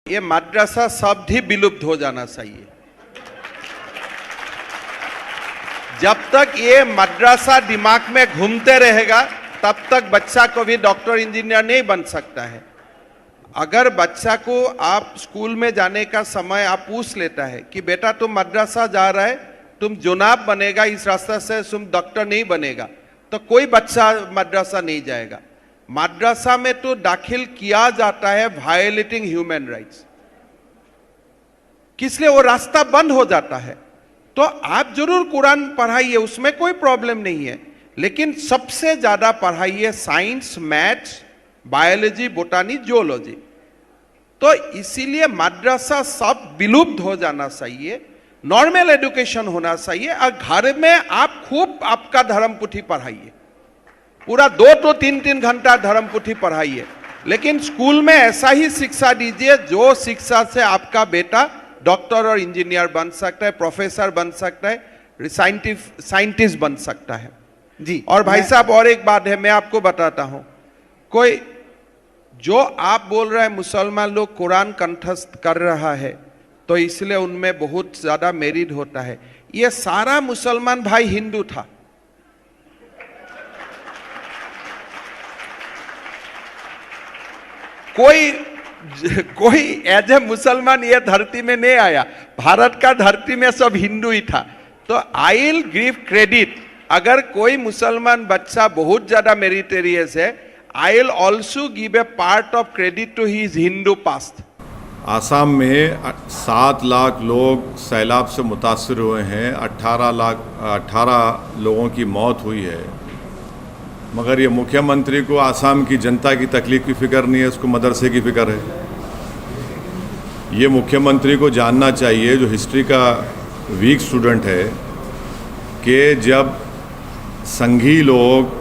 ये मद्रसा शब्द ही विलुप्त हो जाना चाहिए। जब तक ये मद्रसा दिमाग में घूमते रहेगा तब तक बच्चा को भी डॉक्टर इंजीनियर नहीं बन सकता है। अगर बच्चा को आप स्कूल में जाने का समय आप पूछ लेता है कि बेटा तुम मद्रसा जा रहा है, तुम जुनाब बनेगा, इस रास्ते से तुम डॉक्टर नहीं बनेगा, तो कोई बच्चा मद्रसा नहीं जाएगा। मद्रसा में तो दाखिल किया जाता है वायलेटिंग ह्यूमन राइट्स, किसलिए वो रास्ता बंद हो जाता है। तो आप जरूर कुरान पढ़ाइए, उसमें कोई प्रॉब्लम नहीं है, लेकिन सबसे ज्यादा पढ़ाइए साइंस, मैथ्स, बायोलॉजी, बोटानी, जियोलॉजी। तो इसीलिए मद्रसा सब विलुप्त हो जाना चाहिए, नॉर्मल एजुकेशन होना चाहिए। और घर में आप खूब आपका धर्म पुथी पढ़ाइए, पूरा 2 to 3 घंटा धर्म पुथी पढ़ाइए, लेकिन स्कूल में ऐसा ही शिक्षा दीजिए जो शिक्षा से आपका बेटा डॉक्टर और इंजीनियर बन सकता है, प्रोफेसर बन सकता है, साइंटिस्ट बन सकता है जी। और भाई साहब और एक बात है, मैं आपको बताता हूं, कोई जो आप बोल रहे हैं मुसलमान लोग कुरान कंठस्थ कर रहा है तो इसलिए उनमें बहुत ज्यादा मेरिट होता है, ये सारा मुसलमान भाई हिंदू था। कोई एज ए मुसलमान ये धरती में नहीं आया, भारत का धरती में सब हिंदू ही था। तो आई विल गिव क्रेडिट, अगर कोई मुसलमान बच्चा बहुत ज्यादा मेरिटेरियस है, I will also give a part of credit to his Hindu past. Assam में 7 लाख लोग सैलाब से मुतासर हुए हैं, 18 लोगों की मौत हुई है, मगर ये मुख्यमंत्री को आसाम की जनता की तकलीफ की फिक्र नहीं है, उसको मदरसे की फिक्र है। ये मुख्यमंत्री को जानना चाहिए, जो हिस्ट्री का वीक स्टूडेंट है, कि जब संघी लोग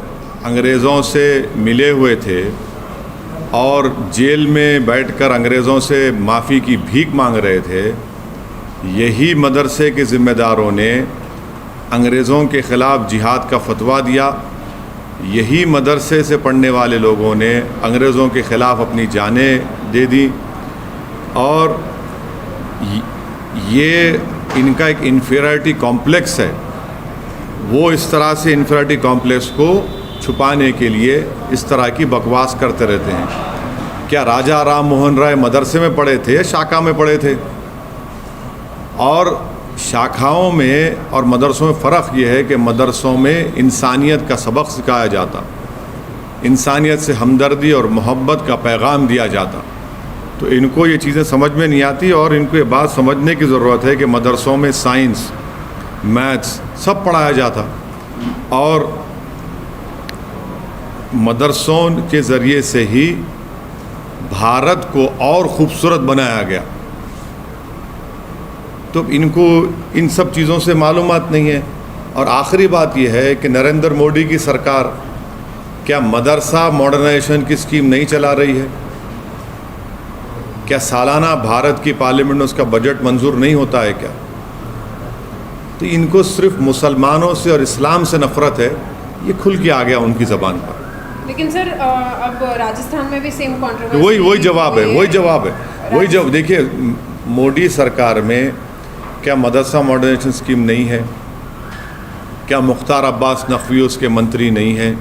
अंग्रेज़ों से मिले हुए थे और जेल में बैठकर अंग्रेज़ों से माफ़ी की भीख मांग रहे थे, यही मदरसे के ज़िम्मेदारों ने अंग्रेज़ों के ख़िलाफ़ जिहाद का फतवा दिया। यही मदरसे से पढ़ने वाले लोगों ने अंग्रेज़ों के ख़िलाफ़ अपनी जानें दे दी। और ये इनका एक इन्फीरियरिटी कॉम्प्लेक्स है, वो इस तरह से इन्फीरियरिटी कॉम्प्लेक्स को छुपाने के लिए इस तरह की बकवास करते रहते हैं। क्या राजा राम मोहन राय मदरसे में पढ़े थे, शाखा में पढ़े थे? और शाखाओं में और मदरसों में फ़र्क ये है कि मदरसों में इंसानियत का सबक सिखाया जाता, इंसानियत से हमदर्दी और मोहब्बत का पैगाम दिया जाता। तो इनको ये चीज़ें समझ में नहीं आती, और इनको ये बात समझने की ज़रूरत है कि मदरसों में साइंस, मैथ्स सब पढ़ाया जाता, और मदरसों के ज़रिए से ही भारत को और ख़ूबसूरत बनाया गया। तो इनको इन सब चीज़ों से मालूमात नहीं है। और आखिरी बात यह है कि नरेंद्र मोदी की सरकार क्या मदरसा मॉडर्नाइजेशन की स्कीम नहीं चला रही है? क्या सालाना भारत की पार्लियामेंट में उसका बजट मंजूर नहीं होता है क्या? तो इनको सिर्फ मुसलमानों से और इस्लाम से नफरत है, ये खुल के आ गया उनकी ज़बान पर। लेकिन सर अब राजस्थान में भी सेम कंट्रोवर्सी, वही जवाब है। देखिए, मोदी सरकार में क्या मदरसा मॉडर्नाइजेशन स्कीम नहीं है? क्या मुख्तार अब्बास नकवी उसके मंत्री नहीं हैं?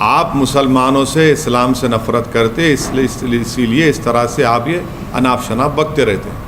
आप मुसलमानों से, इस्लाम से नफरत करते, इसीलिए इस तरह से आप ये अनाप शनाप बकते रहते हैं।